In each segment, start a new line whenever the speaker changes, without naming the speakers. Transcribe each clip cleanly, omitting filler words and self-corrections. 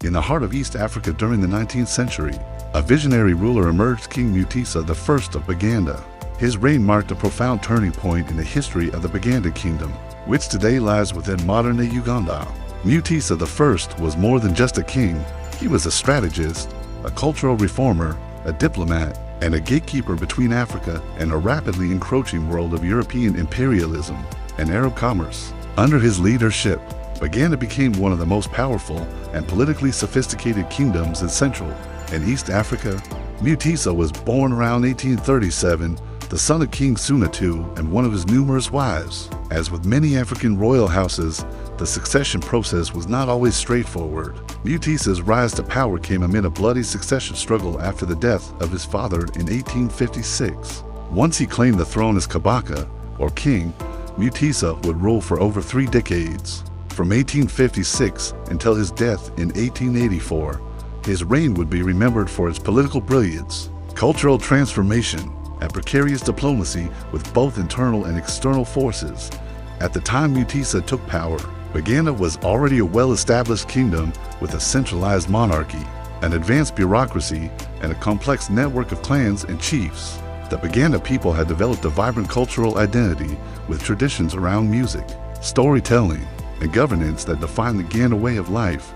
In the heart of East Africa during the 19th century, a visionary ruler emerged, King Mutesa I of Buganda. His reign marked a profound turning point in the history of the Buganda kingdom, which today lies within modern-day Uganda. Mutesa I was more than just a king. He was a strategist, a cultural reformer, a diplomat, and a gatekeeper between Africa and a rapidly encroaching world of European imperialism and Arab commerce. Under his leadership, Buganda became one of the most powerful and politically sophisticated kingdoms in Central and East Africa. Mutesa was born around 1837, the son of King Mutesa II and one of his numerous wives. As with many African royal houses, the succession process was not always straightforward. Mutesa's rise to power came amid a bloody succession struggle after the death of his father in 1856. Once he claimed the throne as Kabaka, or king, Mutesa would rule for over 3 decades. From 1856 until his death in 1884, his reign would be remembered for its political brilliance, cultural transformation, and precarious diplomacy with both internal and external forces. At the time Mutesa took power, Buganda was already a well-established kingdom with a centralized monarchy, an advanced bureaucracy, and a complex network of clans and chiefs. The Buganda people had developed a vibrant cultural identity with traditions around music, storytelling, and governance that defined the Buganda way of life.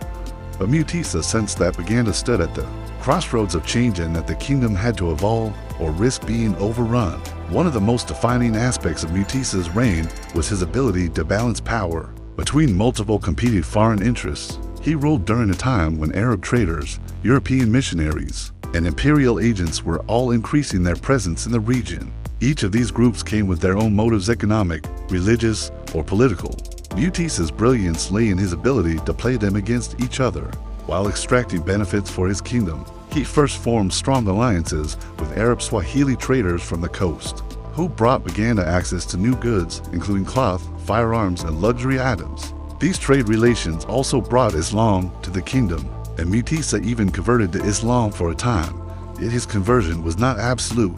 But Mutesa sensed that Buganda stood at the crossroads of change and that the kingdom had to evolve or risk being overrun. One of the most defining aspects of Mutesa's reign was his ability to balance power between multiple competing foreign interests. He ruled during a time when Arab traders, European missionaries, and imperial agents were all increasing their presence in the region. Each of these groups came with their own motives, economic, religious, or political. Mutesa's brilliance lay in his ability to play them against each other while extracting benefits for his kingdom. He first formed strong alliances with Arab Swahili traders from the coast, who brought Buganda access to new goods, including cloth, firearms, and luxury items. These trade relations also brought Islam to the kingdom, and Mutesa even converted to Islam for a time. Yet his conversion was not absolute.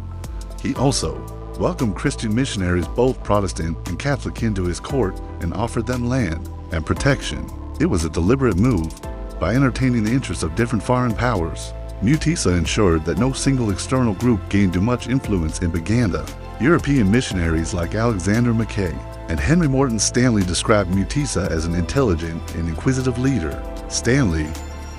He also welcomed Christian missionaries, both Protestant and Catholic, into his court and offered them land and protection. It was a deliberate move. By entertaining the interests of different foreign powers, Mutesa ensured that no single external group gained too much influence in Buganda. European missionaries like Alexander Mackay and Henry Morton Stanley described Mutesa as an intelligent and inquisitive leader. Stanley,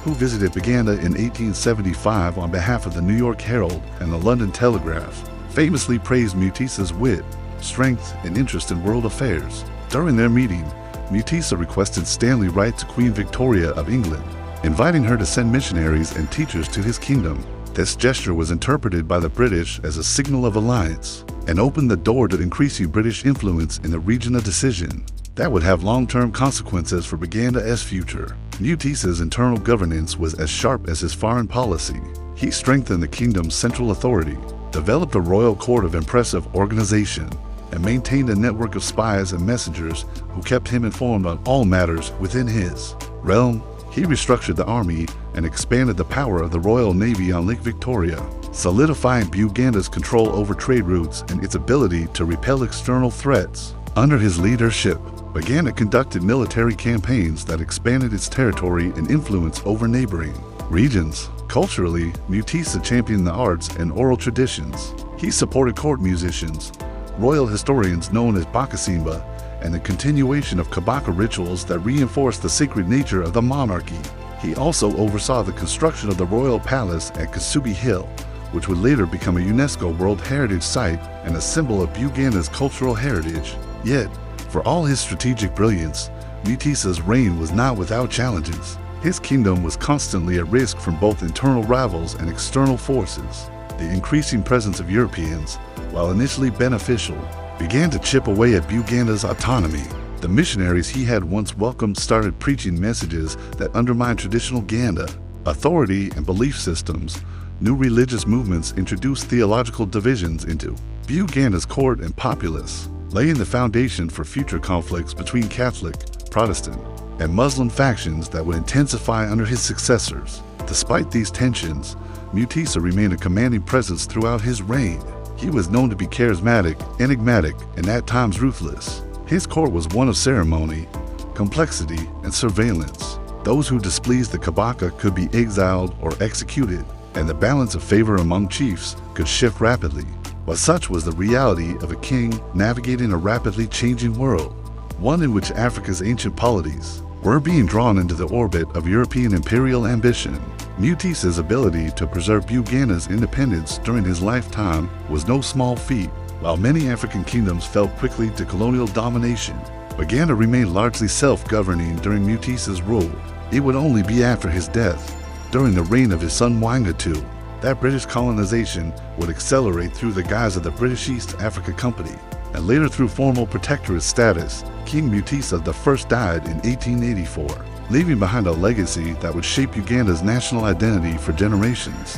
who visited Buganda in 1875 on behalf of the New York Herald and the London Telegraph, famously praised Mutesa's wit, strength, and interest in world affairs. During their meeting, Mutesa requested Stanley write to Queen Victoria of England, inviting her to send missionaries and teachers to his kingdom. This gesture was interpreted by the British as a signal of alliance and opened the door to increasing British influence in the region of decision. That would have long-term consequences for Buganda's future. Mutesa's internal governance was as sharp as his foreign policy. He strengthened the kingdom's central authority, developed a royal court of impressive organization, and maintained a network of spies and messengers who kept him informed on all matters within his realm. He restructured the army and expanded the power of the Royal Navy on Lake Victoria, solidifying Buganda's control over trade routes and its ability to repel external threats. Under his leadership, Buganda conducted military campaigns that expanded its territory and influence over neighboring regions. Culturally, Mutesa championed the arts and oral traditions. He supported court musicians, royal historians known as Bakasimba, and the continuation of Kabaka rituals that reinforced the sacred nature of the monarchy. He also oversaw the construction of the royal palace at Kasubi Hill, which would later become a UNESCO World Heritage Site and a symbol of Buganda's cultural heritage. Yet, for all his strategic brilliance, Mutesa's reign was not without challenges. His kingdom was constantly at risk from both internal rivals and external forces. The increasing presence of Europeans, while initially beneficial, began to chip away at Buganda's autonomy. The missionaries he had once welcomed started preaching messages that undermined traditional Ganda authority and belief systems. New religious movements introduced theological divisions into Buganda's court and populace, laying the foundation for future conflicts between Catholic, Protestant, and Muslim factions that would intensify under his successors. Despite these tensions, Mutesa remained a commanding presence throughout his reign. He was known to be charismatic, enigmatic, and at times ruthless. His court was one of ceremony, complexity, and surveillance. Those who displeased the Kabaka could be exiled or executed, and the balance of favor among chiefs could shift rapidly. But such was the reality of a king navigating a rapidly changing world, one in which Africa's ancient polities were being drawn into the orbit of European imperial ambition. Mutisa's ability to preserve Uganda's independence during his lifetime was no small feat. While many African kingdoms fell quickly to colonial domination, Uganda remained largely self-governing during Mutisa's rule. It would only be after his death, during the reign of his son Mwanga II, that British colonization would accelerate through the guise of the British East Africa Company, and later through formal protectorate status. King Mutesa I died in 1884, leaving behind a legacy that would shape Uganda's national identity for generations.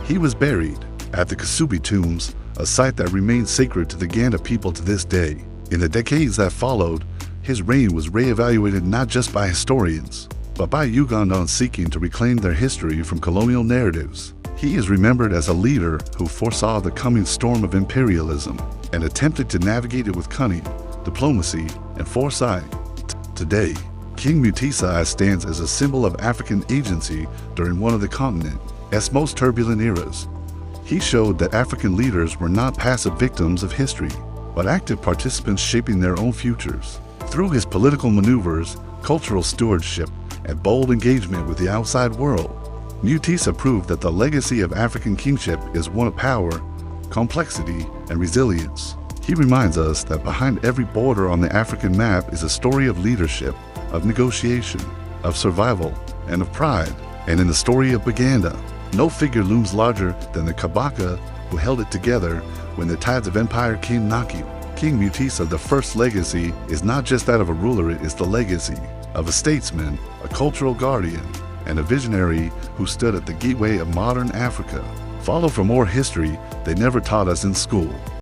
He was buried at the Kasubi tombs, a site that remains sacred to the Uganda people to this day. In the decades that followed, his reign was re-evaluated not just by historians, but by Ugandans seeking to reclaim their history from colonial narratives. He is remembered as a leader who foresaw the coming storm of imperialism and attempted to navigate it with cunning, diplomacy, and foresight. Today, King Mutesa I stands as a symbol of African agency during one of the continent's most turbulent eras. He showed that African leaders were not passive victims of history, but active participants shaping their own futures. Through his political maneuvers, cultural stewardship, and bold engagement with the outside world, Mutesa proved that the legacy of African kingship is one of power, complexity, and resilience. He reminds us that behind every border on the African map is a story of leadership, of negotiation, of survival, and of pride. And in the story of Buganda, no figure looms larger than the Kabaka who held it together when the tides of empire came knocking. King Mutesa I's legacy is not just that of a ruler, it is the legacy of a statesman, a cultural guardian, and a visionary who stood at the gateway of modern Africa. Follow for more history they never taught us in school.